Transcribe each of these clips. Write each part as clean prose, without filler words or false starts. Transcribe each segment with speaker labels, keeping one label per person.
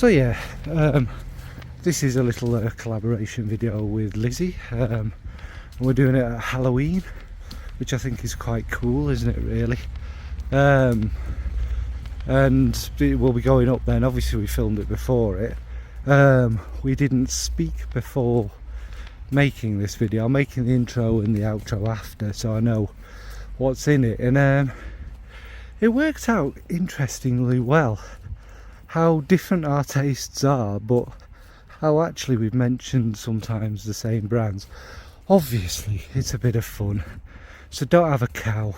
Speaker 1: So yeah, this is a little collaboration video with Lizzie. We're doing it at Halloween, which I think is quite cool, isn't it, really? And it will be going up then. Obviously we filmed it before it. We didn't speak before making this video. I'm making the intro and the outro after, so I know what's in it. And it worked out interestingly well how different our tastes are, but how actually we've mentioned sometimes the same brands. Obviously it's a bit of fun, so don't have a cow,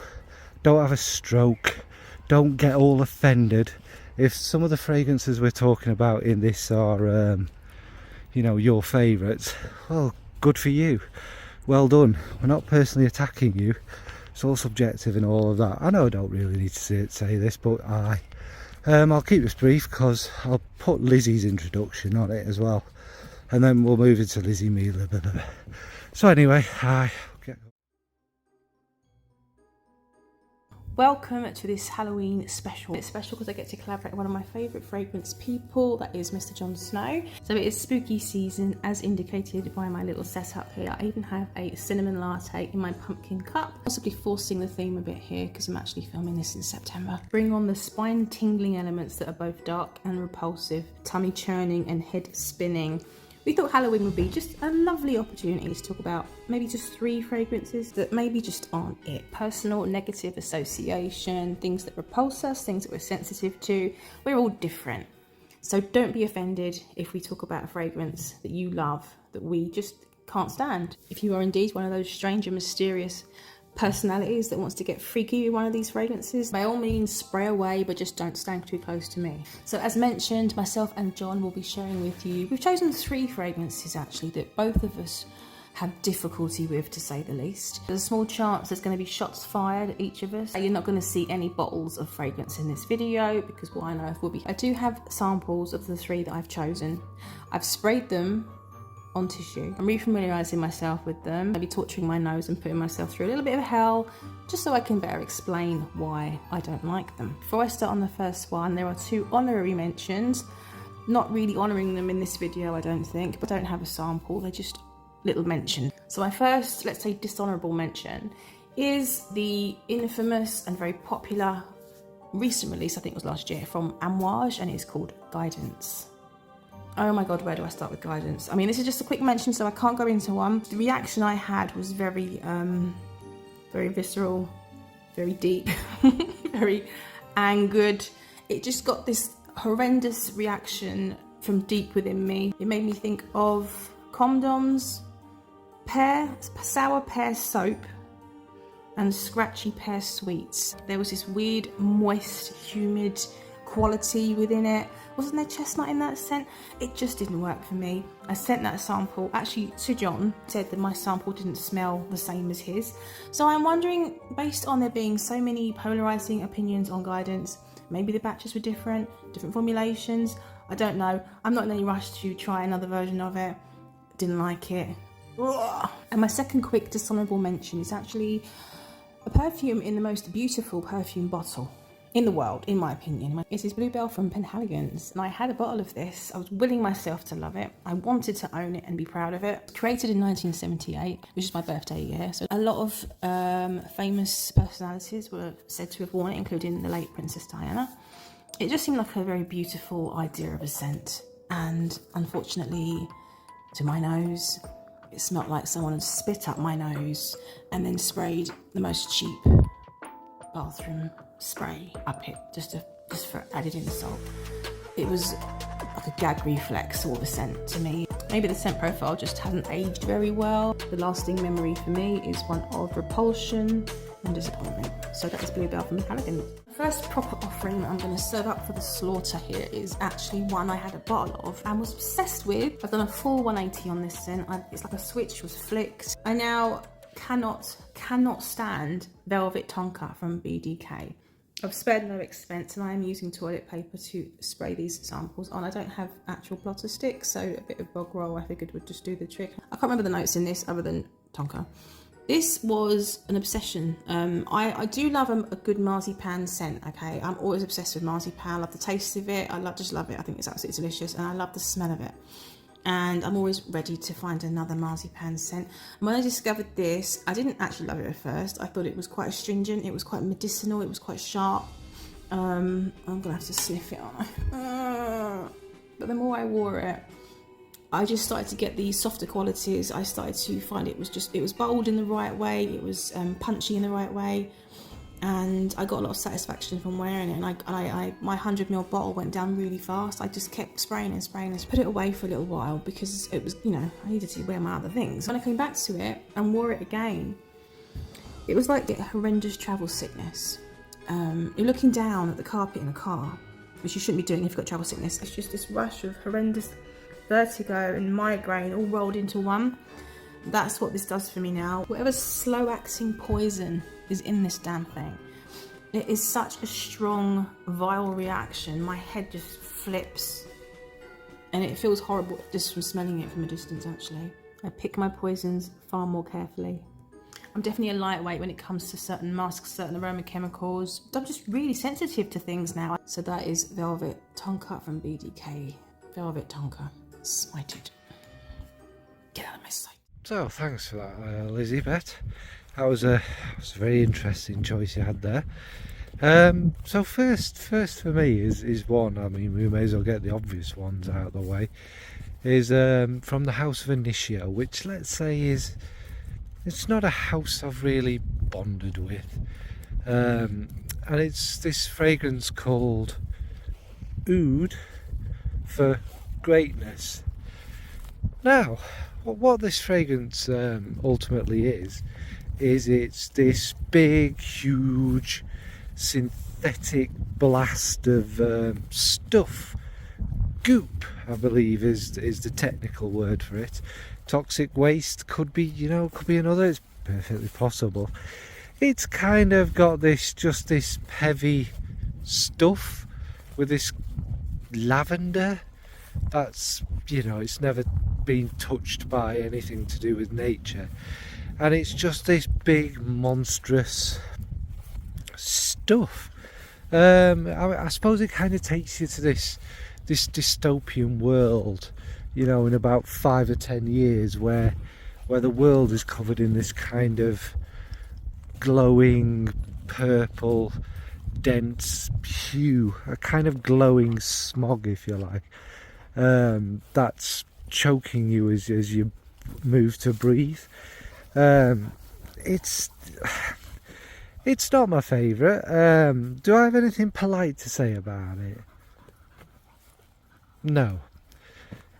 Speaker 1: don't have a stroke, don't get all offended if some of the fragrances we're talking about in this are you know, your favourites. Well, good for you, well done. We're not personally attacking you, it's all subjective and all of that. I know I don't really need to say this, but I'll keep this brief because I'll put Lizzie's introduction on it as well, and then we'll move into Lizzie me. So anyway, hi.
Speaker 2: Welcome to this Halloween special. It's special because I get to collaborate with one of my favourite fragrance people, that is Mr. Jon Snow. So it is spooky season, as indicated by my little setup here. I even have a cinnamon latte in my pumpkin cup, possibly forcing the theme a bit here because I'm actually filming this in September. Bring on the spine tingling elements that are both dark and repulsive, tummy churning and head spinning. We thought Halloween would be just a lovely opportunity to talk about maybe just 3 fragrances that maybe just aren't it. Personal, negative association, things that repulse us, things that we're sensitive to. We're all different. So don't be offended if we talk about a fragrance that you love, that we just can't stand. If you are indeed one of those strange and mysterious personalities that wants to get freaky with one of these fragrances, by all means spray away, but just don't stand too close to me. So as mentioned, myself and John will be sharing with you, we've chosen 3 fragrances actually that both of us have difficulty with, to say the least. There's a small chance there's going to be shots fired at each of us. You're not going to see any bottles of fragrance in this video because why on earth would we? I do have samples of the 3 that I've chosen. I've sprayed them on tissue. I'm refamiliarising myself with them. I'll be torturing my nose and putting myself through a little bit of hell just so I can better explain why I don't like them. Before I start on the first one, there are 2 honorary mentions. Not really honouring them in this video, I don't think, but I don't have a sample, they're just little mentions. So my first, let's say, dishonourable mention is the infamous and very popular recent release, I think it was last year, from Amouage, and it's called Guidance. Oh my god, where do I start with Guidance? I mean, this is just a quick mention, so I can't go into one. The reaction I had was very visceral, very deep, very angered. It just got this horrendous reaction from deep within me. It made me think of condoms, sour pear soap, and scratchy pear sweets. There was this weird, moist, humid quality within it. Wasn't there chestnut in that scent? It just didn't work for me. I sent that sample actually to John, said that my sample didn't smell the same as his. So I'm wondering, based on there being so many polarizing opinions on Guidance, maybe the batches were different formulations, I don't know. I'm not in any rush to try another version of it. Didn't like it. Ugh. And my second quick dishonorable mention is actually a perfume in the most beautiful perfume bottle in the world, in my opinion. It is Bluebell from Penhaligon's, and I had a bottle of this. I was willing myself to love it. I wanted to own it and be proud of it. Created in 1978, which is my birthday year, so a lot of famous personalities were said to have worn it, including the late Princess Diana. It just seemed like a very beautiful idea of a scent, and unfortunately, to my nose, it smelled like someone had spit up my nose and then sprayed the most cheap bathroom spray up it just for added insult. It was like a gag reflex sort of a scent to me. Maybe the scent profile just hadn't aged very well. The lasting memory for me is one of repulsion and disappointment. So that is Bluebell from Penhaligon's. The first proper offering that I'm going to serve up for the slaughter here is actually one I had a bottle of and was obsessed with. I've done a full 180 on this scent. It's like a switch was flicked. I now cannot stand Velvet Tonka from BDK. I've spared no expense and I am using toilet paper to spray these samples on. I don't have actual blotter sticks, so a bit of bog roll I figured would just do the trick. I can't remember the notes in this other than Tonka. This was an obsession. I do love a good marzipan scent, okay? I'm always obsessed with marzipan. I love the taste of it. Just love it. I think it's absolutely delicious, and I love the smell of it. And I'm always ready to find another marzipan scent. And when I discovered this, I didn't actually love it at first. I thought it was quite astringent, it was quite medicinal, it was quite sharp. I'm gonna have to sniff it, aren't I? But the more I wore it, I just started to get these softer qualities. I started to find it was bold in the right way, it was punchy in the right way, and I got a lot of satisfaction from wearing it. And my 100ml bottle went down really fast. I just kept spraying and spraying and put it away for a little while because it was, I needed to wear my other things. When I came back to it and wore it again, it was like a horrendous travel sickness. You're looking down at the carpet in a car, which you shouldn't be doing if you've got travel sickness. It's just this rush of horrendous vertigo and migraine all rolled into one. That's what this does for me now. Whatever slow acting poison is in this damn thing, it is such a strong viral reaction. My head just flips and it feels horrible just from smelling it from a distance. Actually, I pick my poisons far more carefully. I'm definitely a lightweight when it comes to certain masks, certain aroma chemicals. I'm just really sensitive to things now. So that is Velvet Tonka from BDK. Velvet Tonka. Smited. Get out of my sight.
Speaker 1: So thanks for that, Lizzie Bet. That was a very interesting choice you had there. So first for me is one, I mean, we may as well get the obvious ones out of the way, is from the House of Initio, which let's say it's not a house I've really bonded with. And it's this fragrance called Oud for Greatness. Now, what this fragrance ultimately is it's this big, huge, synthetic blast of stuff. Goop, I believe, is the technical word for it. Toxic waste could be another. It's perfectly possible. It's kind of got this heavy stuff with this lavender that's, it's never been touched by anything to do with nature, and it's just this big monstrous stuff. I suppose it kind of takes you to this dystopian world, in about 5 or 10 years, where the world is covered in this kind of glowing purple dense hue, a kind of glowing smog, if you like, that's choking you as you move to breathe. It's not my favourite. Do I have anything polite to say about it? No.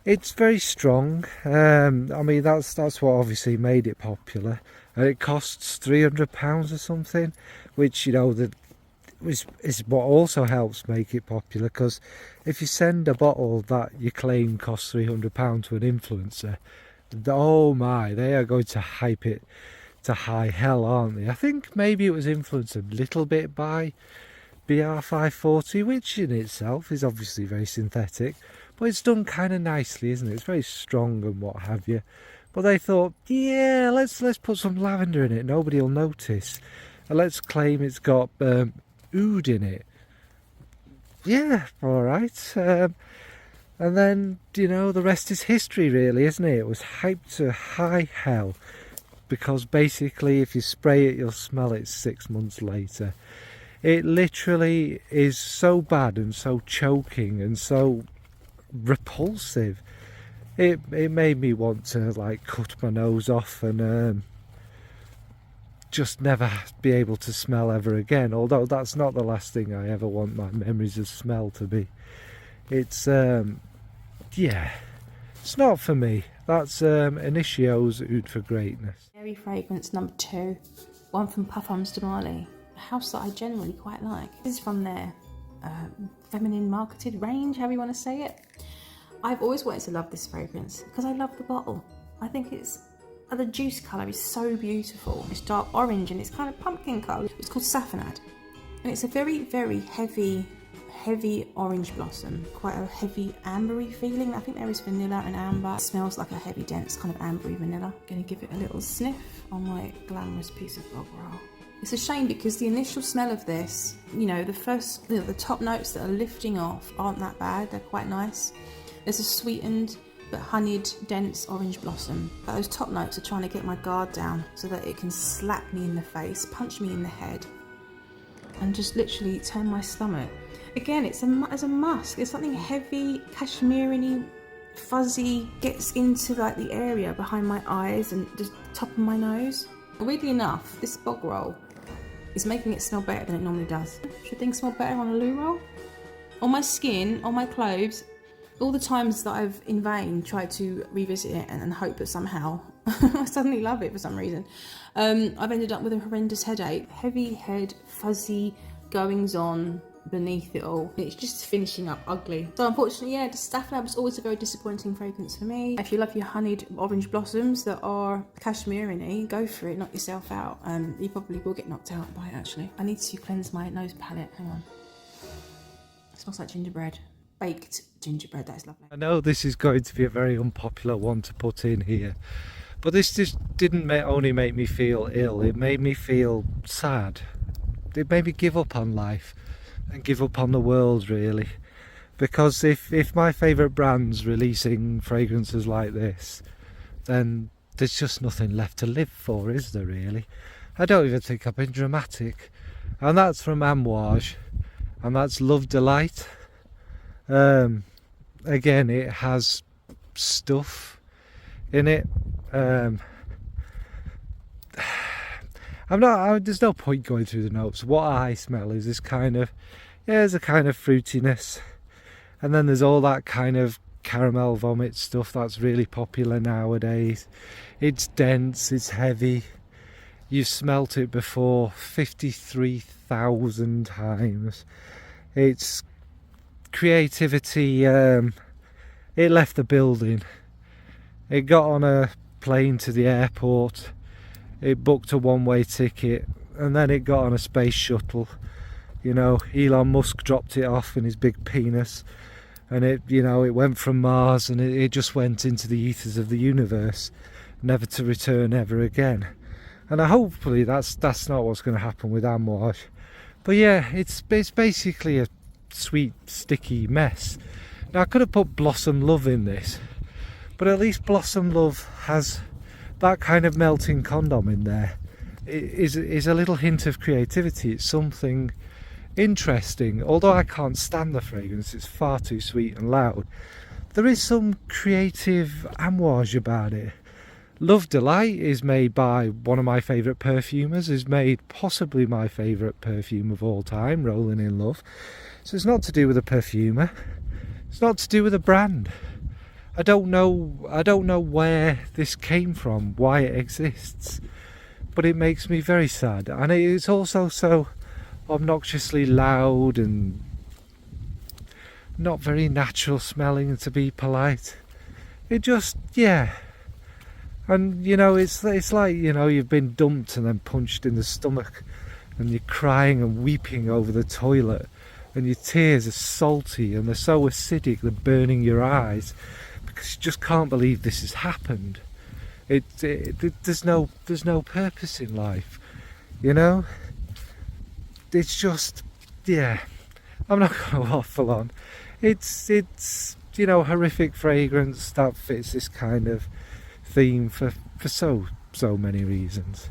Speaker 1: It's very strong. I mean, that's what obviously made it popular, and it costs £300 or something, which is what also helps make it popular, because if you send a bottle that you claim costs £300 to an influencer, oh my, they are going to hype it to high hell, aren't they? I think maybe it was influenced a little bit by BR540, which in itself is obviously very synthetic, but it's done kind of nicely, isn't it? It's very strong and what have you. But they thought, yeah, let's put some lavender in it, nobody will notice, and let's claim it's got oud in it. Yeah, alright. And then, the rest is history, really, isn't it? It was hyped to high hell, because basically if you spray it, you'll smell it 6 months later. It literally is so bad and so choking and so repulsive. It made me want to cut my nose off and just never be able to smell ever again, although that's not the last thing I ever want my memories of smell to be. It's it's not for me. That's Initio's Oud for Greatness.
Speaker 2: Berry fragrance number 2, one from Parfums de Marly, a house that I generally quite like. This is from their feminine marketed range, however you want to say it. I've always wanted to love this fragrance because I love the bottle. I think the juice colour is so beautiful. It's dark orange and it's kind of pumpkin colour. It's called Saffronade, and it's a very, very heavy heavy orange blossom, quite a heavy ambery feeling. I think there is vanilla and amber. It smells like a heavy, dense kind of ambery vanilla. I'm gonna give it a little sniff on my glamorous piece of bog roll. It's a shame because the initial smell of this, you know, the top notes that are lifting off aren't that bad. They're quite nice. There's a sweetened but honeyed, dense orange blossom. But those top notes are trying to get my guard down so that it can slap me in the face, punch me in the head, and just literally turn my stomach. Again, it's a musk. It's something heavy, cashmere-y, fuzzy, gets into like the area behind my eyes and just top of my nose. Weirdly enough, this bog roll is making it smell better than it normally does. Should things smell better on a loo roll? On my skin, on my clothes, all the times that I've in vain tried to revisit it and hope that somehow I suddenly love it for some reason, I've ended up with a horrendous headache. Heavy head, fuzzy goings on beneath it all. It's just finishing up ugly. So unfortunately, yeah, the Staff Lab is always a very disappointing fragrance for me. If you love your honeyed orange blossoms that are cashmere-y, go for it, knock yourself out. You probably will get knocked out by it actually. I need to cleanse my nose palette, hang on. It smells like gingerbread. Baked gingerbread, that's lovely.
Speaker 1: I know this is going to be a very unpopular one to put in here, but this just didn't only make me feel ill, it made me feel sad. It made me give up on life and give up on the world, really. Because if my favourite brand's releasing fragrances like this, then there's just nothing left to live for, is there really? I don't even think I've been dramatic. And that's from Amouage, and that's Love Delight. Again, it has stuff in it. There's no point going through the notes. What I smell is this kind of, there's a kind of fruitiness, and then there's all that kind of caramel vomit stuff that's really popular nowadays. It's dense, it's heavy. You've smelt it before 53,000 times. It's creativity. It left the building. It got on a plane to the airport. It booked a one-way ticket, and then it got on a space shuttle. You know, Elon Musk dropped it off in his big penis, and it went from Mars, and it just went into the ethers of the universe, never to return ever again. And hopefully that's not what's going to happen with Amouage. But yeah, it's basically a sweet, sticky mess. Now I could have put Blossom Love in this, but at least Blossom Love has that kind of melting condom in there. It is a little hint of creativity. It's something interesting. Although I can't stand the fragrance, it's far too sweet and loud, there is some creative amouage about it. Love Delight is made by one of my favourite perfumers, is made possibly my favourite perfume of all time, Rolling in Love. So it's not to do with a perfumer, it's not to do with a brand. I don't know where this came from, why it exists, but it makes me very sad. And it's also so obnoxiously loud and not very natural smelling, to be polite. It just, yeah. And it's like, you've been dumped and then punched in the stomach, and you're crying and weeping over the toilet, and your tears are salty and they're so acidic they're burning your eyes, because you just can't believe this has happened. There's no purpose in life, It's just, yeah. I'm not going to waffle on. It's horrific fragrance that fits this kind of theme for so many reasons.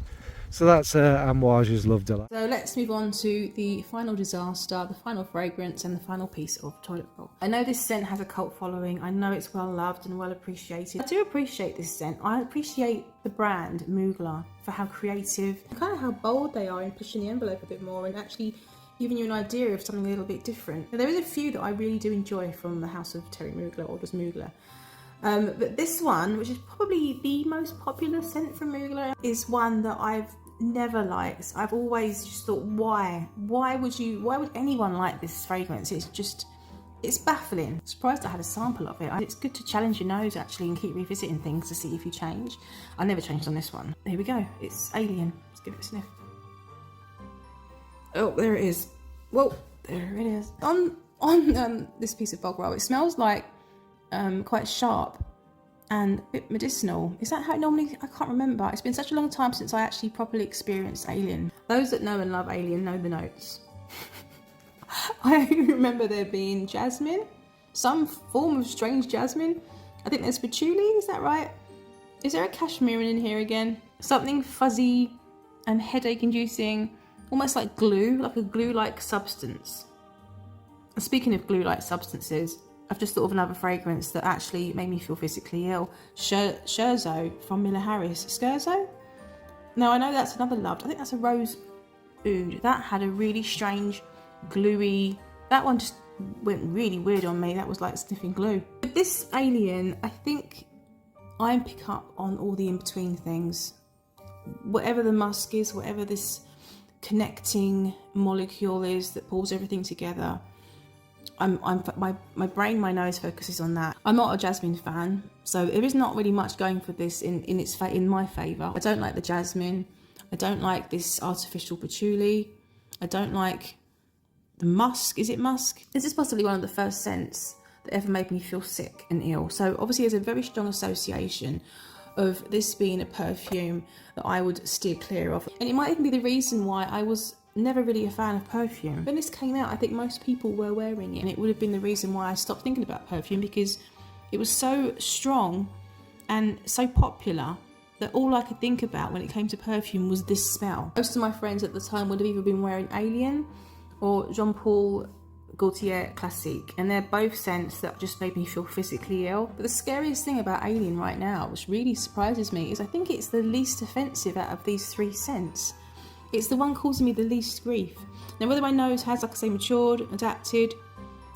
Speaker 1: So that's Amouage's Love Delight.
Speaker 2: So let's move on to the final disaster, the final fragrance, and the final piece of toilet roll. I know this scent has a cult following. I know it's well loved and well appreciated. I do appreciate this scent. I appreciate the brand Mugler for how creative, kind of how bold they are in pushing the envelope a bit more and actually giving you an idea of something a little bit different. Now, there is a few that I really do enjoy from the house of Terry Mugler, or just Mugler. But this one, which is probably the most popular scent from Mugler, is one that I've never liked. I've always just thought, why would anyone like this fragrance? It's baffling. I'm surprised I had a sample of it. It's good to challenge your nose actually and keep revisiting things to see if you change. I never changed on this one. Here we go. It's Alien. Let's give it a sniff. Oh, there it is. Whoa, there it is. On on this piece of bog roll. It smells like quite sharp and a bit medicinal. Is that how it normally? I can't remember. It's been such a long time since I actually properly experienced Alien. Those that know and love Alien know the notes. I remember there being jasmine, some form of strange jasmine. I think there's patchouli, is that right? Is there a cashmere in here again? Something fuzzy and headache inducing, almost like glue, like a glue-like substance. And speaking of glue-like substances, I've just thought of another fragrance that actually made me feel physically ill. Scherzo from Miller Harris. Scherzo? No, I know that's another loved. I think that's a rose oud. That had a really strange, gluey... That one just went really weird on me. That was like sniffing glue. With this Alien, I think I pick up on all the in-between things. Whatever the musk is, whatever this connecting molecule is that pulls everything together, my brain, my nose focuses on that. I'm not a jasmine fan, so there is not really much going for this in my favour. I don't like the jasmine. I don't like this artificial patchouli. I don't like the musk. Is it musk? This is possibly one of the first scents that ever made me feel sick and ill. So obviously there's a very strong association of this being a perfume that I would steer clear of. And it might even be the reason why I was never really a fan of perfume. When this came out, I think most people were wearing it, and it would have been the reason why I stopped thinking about perfume, because it was so strong and so popular that all I could think about when it came to perfume was this smell. Most of my friends at the time would have either been wearing Alien or Jean Paul Gaultier Classique, and they're both scents that just made me feel physically ill. But the scariest thing about Alien right now, which really surprises me, is I think it's the least offensive out of these three scents. It's the one causing me the least grief. Now, whether my nose has, like I say, matured, adapted,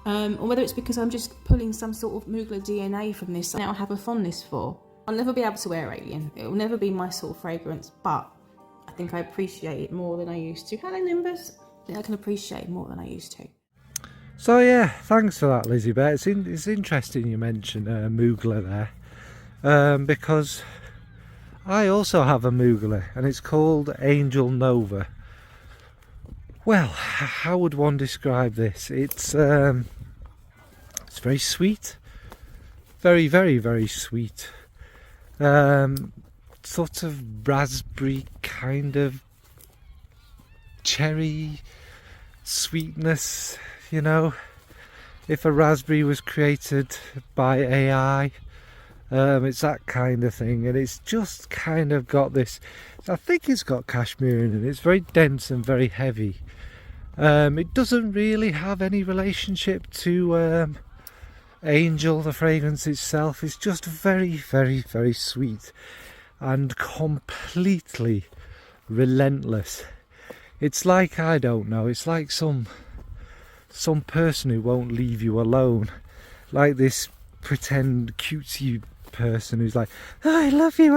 Speaker 2: or whether it's because I'm just pulling some sort of Mugler DNA from this now I have a fondness for, I'll never be able to wear Alien. It will never be my sort of fragrance, but I think I appreciate it more than I used to. Hello, Nimbus. I think I can appreciate it more than I used to.
Speaker 1: So yeah, thanks for that, Lizzie Bear. It's interesting you mentioned Mugler there, because I also have a Mugler, and it's called Angel Nova. Well, how would one describe this? It's very sweet, very, very, very sweet. Sort of raspberry, kind of cherry sweetness, you know. If a raspberry was created by AI, it's that kind of thing, and it's just kind of got this, I think it's got cashmere in it. It's very dense and very heavy. It doesn't really have any relationship to Angel, the fragrance itself. It's just very, very, very sweet and completely relentless. It's like, I don't know, it's like some person who won't leave you alone, like this pretend cutesy person who's like, oh, I love you,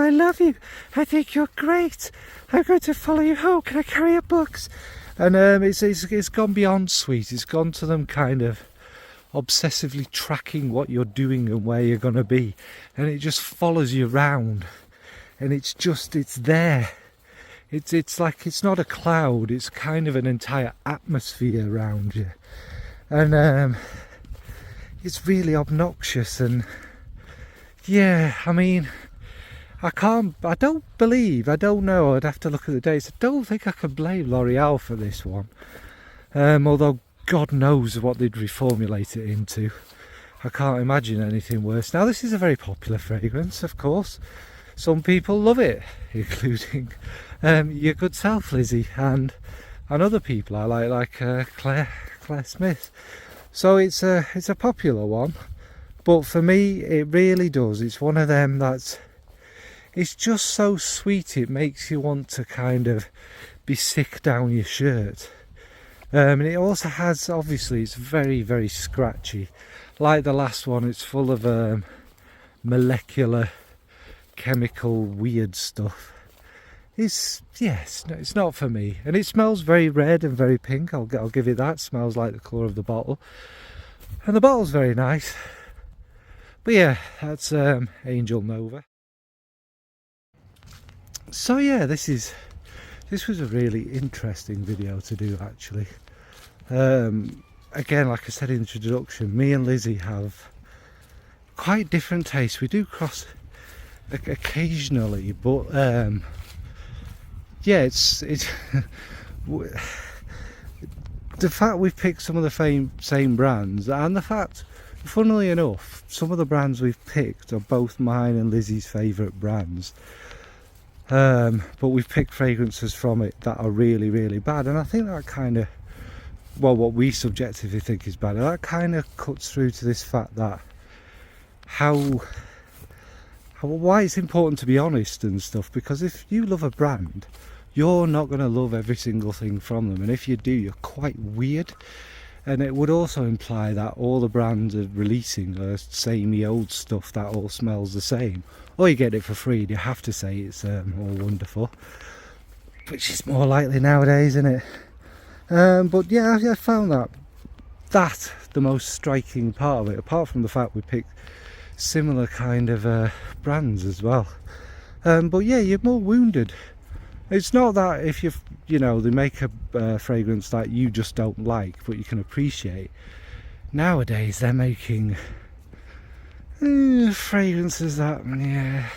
Speaker 1: I think you're great, I'm going to follow you home, can I carry your books? And it's gone beyond sweet. It's gone to them kind of obsessively tracking what you're doing and where you're going to be, and it just follows you around, and it's there. It's like, it's not a cloud, it's kind of an entire atmosphere around you, and it's really obnoxious. And yeah, I mean, I don't know, I'd have to look at the dates. I don't think I can blame L'Oreal for this one, although God knows what they'd reformulate it into. I can't imagine anything worse. Now, this is a very popular fragrance, of course. Some people love it, including your good self, Lizzie, and other people I like Claire Smith. So it's a popular one, but for me it really does. It's one of them it's just so sweet, it makes you want to kind of be sick down your shirt. And it also has, obviously, it's very, very scratchy. Like the last one, it's full of molecular, chemical, weird stuff. It's not for me. And it smells very red and very pink. I'll give it that. It smells like the colour of the bottle. And the bottle's very nice. But yeah, that's Angel Nova. So yeah, this was a really interesting video to do, actually. again, like I said in the introduction, me and Lizzie have quite different tastes. We do cross occasionally, but yeah, it's the fact we've picked some of the same brands, and the fact, funnily enough, some of the brands we've picked are both mine and Lizzie's favourite brands. But we've picked fragrances from it that are really, really bad, and I think that kind of, well, what we subjectively think is bad, that kind of cuts through to this fact that why it's important to be honest and stuff, because if you love a brand, you're not going to love every single thing from them, and if you do, you're quite weird. And it would also imply that all the brands are releasing are samey old stuff that all smells the same, or you get it for free and you have to say it's all wonderful, which is more likely nowadays, isn't it? But yeah, I found that the most striking part of it, apart from the fact we picked similar kind of brands as well. But yeah, you're more wounded. It's not that if they make a fragrance that you just don't like, but you can appreciate. Nowadays they're making fragrances that, yeah.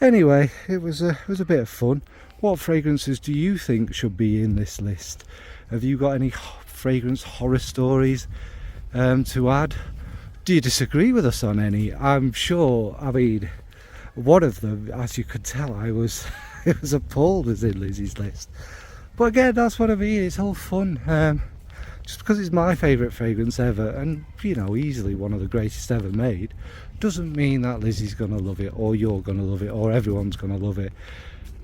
Speaker 1: Anyway, it was a bit of fun. What fragrances do you think should be in this list? Have you got any fragrance horror stories to add? Do you disagree with us on any? I'm sure, I mean, one of them, as you could tell, I was appalled was in Lizzie's list. But again, that's what I mean, it's all fun. Just because it's my favourite fragrance ever, and easily one of the greatest ever made, doesn't mean that Lizzie's gonna love it, or you're gonna love it, or everyone's gonna love it.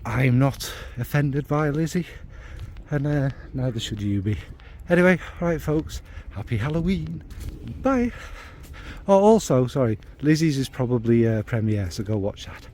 Speaker 1: I'm not offended by Lizzie, and neither should you be. Anyway, right folks, happy Halloween, bye. Oh, also, sorry, Lizzie's is probably premiere, so go watch that.